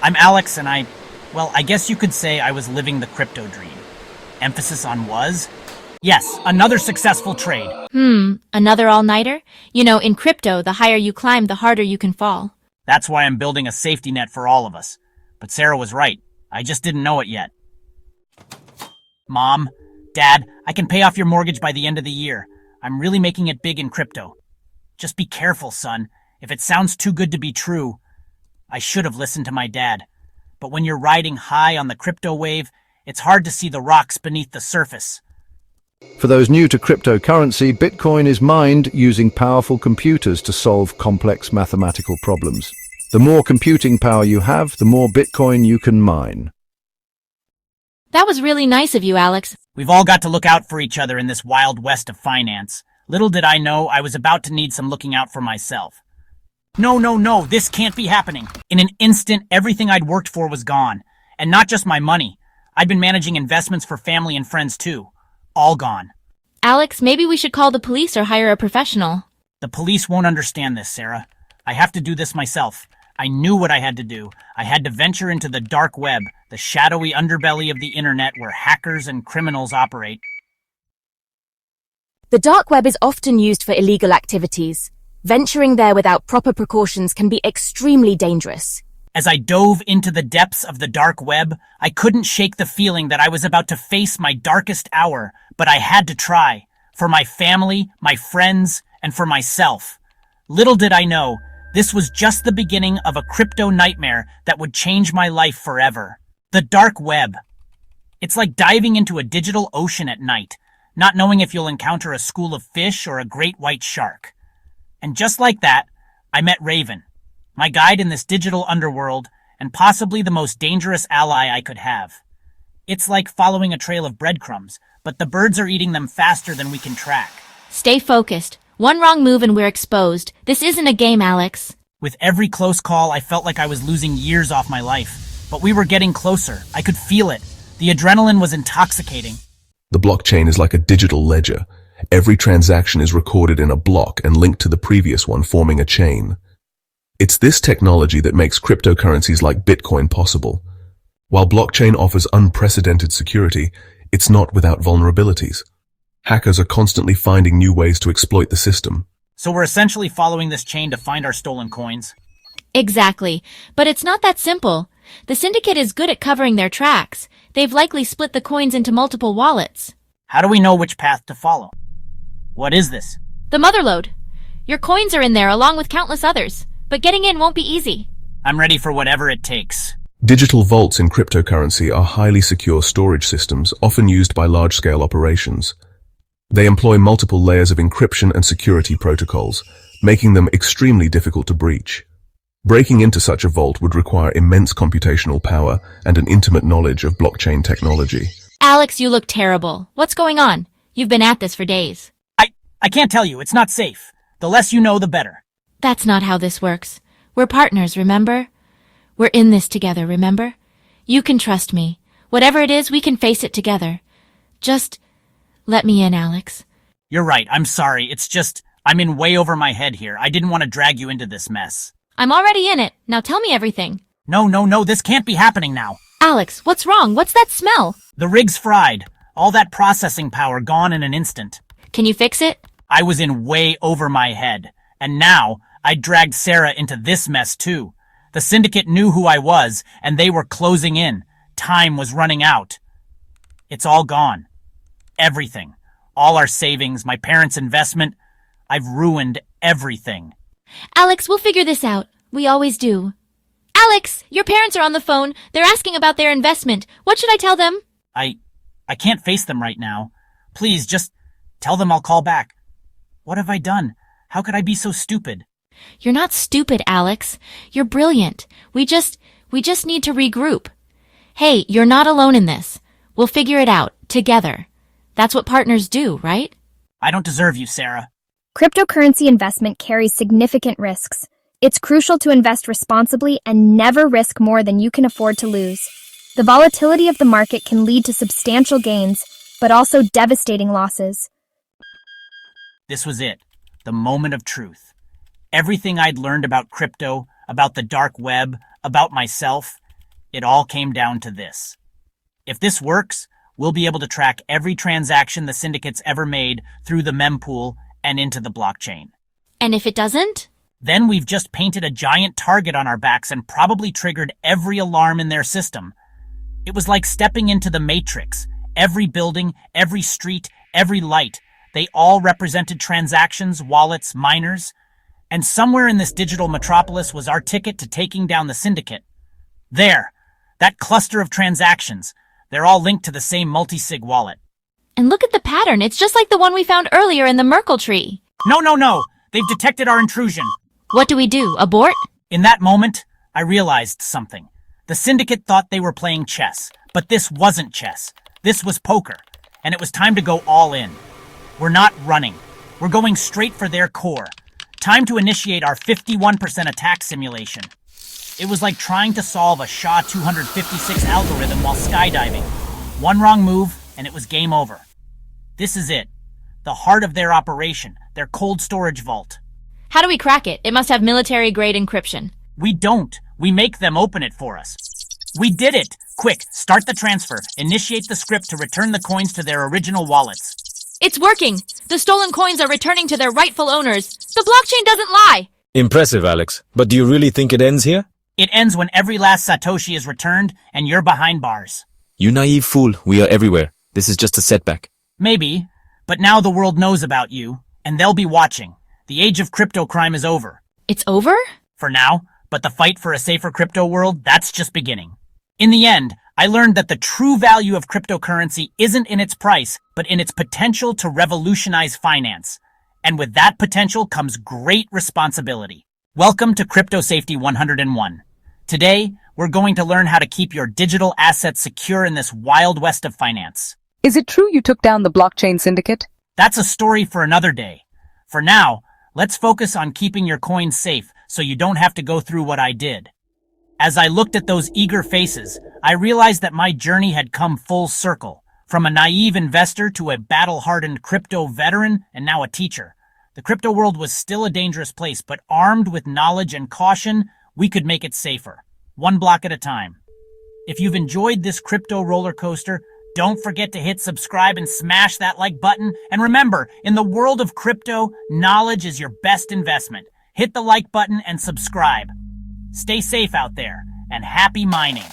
I'm Alex, and I guess you could say I was living the crypto dream. Emphasis on was? Yes, another successful trade. Another all-nighter? You know, in crypto, the higher you climb, the harder you can fall. That's why I'm building a safety net for all of us. But Sarah was right. I just didn't know it yet. Mom, Dad, I can pay off your mortgage by the end of the year. I'm really making it big in crypto. Just be careful, son. If it sounds too good to be true, I should have listened to my dad. But when you're riding high on the crypto wave, it's hard to see the rocks beneath the surface. For those new to cryptocurrency, Bitcoin is mined using powerful computers to solve complex mathematical problems. The more computing power you have, the more Bitcoin you can mine. That was really nice of you, Alex. We've all got to look out for each other in this wild west of finance. Little did I know I was about to need some looking out for myself. No, this can't be happening. In an instant, everything I'd worked for was gone. And not just my money. I'd been managing investments for family and friends too. All gone. Alex, maybe we should call the police or hire a professional. The police won't understand this, Sarah. I have to do this myself. I knew what I had to do. I had to venture into the dark web, the shadowy underbelly of the internet where hackers and criminals operate. The dark web is often used for illegal activities. Venturing there without proper precautions can be extremely dangerous. As I dove into the depths of the dark web, I couldn't shake the feeling that I was about to face my darkest hour, but I had to try. For my family, my friends, and for myself. Little did I know, this was just the beginning of a crypto nightmare that would change my life forever. The dark web. It's like diving into a digital ocean at night, not knowing if you'll encounter a school of fish or a great white shark. And just like that, I met Raven, my guide in this digital underworld, and possibly the most dangerous ally I could have. It's like following a trail of breadcrumbs, but the birds are eating them faster than we can track. Stay focused. One wrong move and we're exposed. This isn't a game, Alex. With every close call, I felt like I was losing years off my life. But we were getting closer. I could feel it. The adrenaline was intoxicating. The blockchain is like a digital ledger. Every transaction is recorded in a block and linked to the previous one, forming a chain. It's this technology that makes cryptocurrencies like Bitcoin possible. While blockchain offers unprecedented security, it's not without vulnerabilities. Hackers are constantly finding new ways to exploit the system. So we're essentially following this chain to find our stolen coins. Exactly. But it's not that simple. The syndicate is good at covering their tracks. They've likely split the coins into multiple wallets. How do we know which path to follow? What is this? The motherlode. Your coins are in there along with countless others, but getting in won't be easy. I'm ready for whatever it takes. Digital vaults in cryptocurrency are highly secure storage systems, often used by large-scale operations. They employ multiple layers of encryption and security protocols, making them extremely difficult to breach. Breaking into such a vault would require immense computational power and an intimate knowledge of blockchain technology. Alex, you look terrible. What's going on? You've been at this for days. I can't tell you. It's not safe. The less you know, the better. That's not how this works. We're partners, remember? We're in this together, remember? You can trust me. Whatever it is, we can face it together. Just let me in, Alex. You're right. I'm sorry. It's just, I'm in way over my head here. I didn't want to drag you into this mess. I'm already in it. Now tell me everything. No. This can't be happening now. Alex, what's wrong? What's that smell? The rig's fried. All that processing power gone in an instant. Can you fix it? I was in way over my head. And now, I dragged Sarah into this mess too. The syndicate knew who I was, and they were closing in. Time was running out. It's all gone. Everything. All our savings, my parents' investment. I've ruined everything. Alex, we'll figure this out. We always do. Alex, your parents are on the phone. They're asking about their investment. What should I tell them? I can't face them right now. Please, just tell them I'll call back. What have I done? How could I be so stupid? You're not stupid, Alex. You're brilliant. We just need to regroup. Hey, you're not alone in this. We'll figure it out, together. That's what partners do, right? I don't deserve you, Sarah. Cryptocurrency investment carries significant risks. It's crucial to invest responsibly and never risk more than you can afford to lose. The volatility of the market can lead to substantial gains, but also devastating losses. This was it, the moment of truth. Everything I'd learned about crypto, about the dark web, about myself, It all came down to this. If this works, we'll be able to track every transaction the syndicate's ever made through the mempool and into the blockchain. And if it doesn't? Then we've just painted a giant target on our backs and probably triggered every alarm in their system. It was like stepping into the Matrix. Every building, every street, every light, they all represented transactions, wallets, miners. And somewhere in this digital metropolis was our ticket to taking down the syndicate. There, that cluster of transactions. They're all linked to the same multi-sig wallet. And look at the pattern. It's just like the one we found earlier in the Merkle tree. No. They've detected our intrusion. What do we do? Abort? In that moment, I realized something. The syndicate thought they were playing chess, but this wasn't chess. This was poker, and it was time to go all in. We're not running. We're going straight for their core. Time to initiate our 51% attack simulation. It was like trying to solve a SHA 256 algorithm while skydiving. One wrong move, and it was game over. This is it. The heart of their operation, their cold storage vault. How do we crack it? It must have military-grade encryption. We don't. We make them open it for us. We did it! Quick, start the transfer. Initiate the script to return the coins to their original wallets. It's working! The stolen coins are returning to their rightful owners. The blockchain doesn't lie! Impressive, Alex. But do you really think it ends here? It ends when every last Satoshi is returned and you're behind bars. You naive fool. We are everywhere. This is just a setback. Maybe, but now the world knows about you, and they'll be watching. The age of crypto crime is over. It's over? For now, but the fight for a safer crypto world, that's just beginning. In the end, I learned that the true value of cryptocurrency isn't in its price, but in its potential to revolutionize finance. And with that potential comes great responsibility. Welcome to Crypto Safety 101. Today, we're going to learn how to keep your digital assets secure in this wild west of finance. Is it true you took down the blockchain syndicate? That's a story for another day. For now, let's focus on keeping your coins safe so you don't have to go through what I did. As I looked at those eager faces, I realized that my journey had come full circle. From a naive investor to a battle-hardened crypto veteran and now a teacher. The crypto world was still a dangerous place, but armed with knowledge and caution, we could make it safer. One block at a time. If you've enjoyed this crypto roller coaster, don't forget to hit subscribe and smash that like button. And remember, in the world of crypto, knowledge is your best investment. Hit the like button and subscribe. Stay safe out there, and happy mining.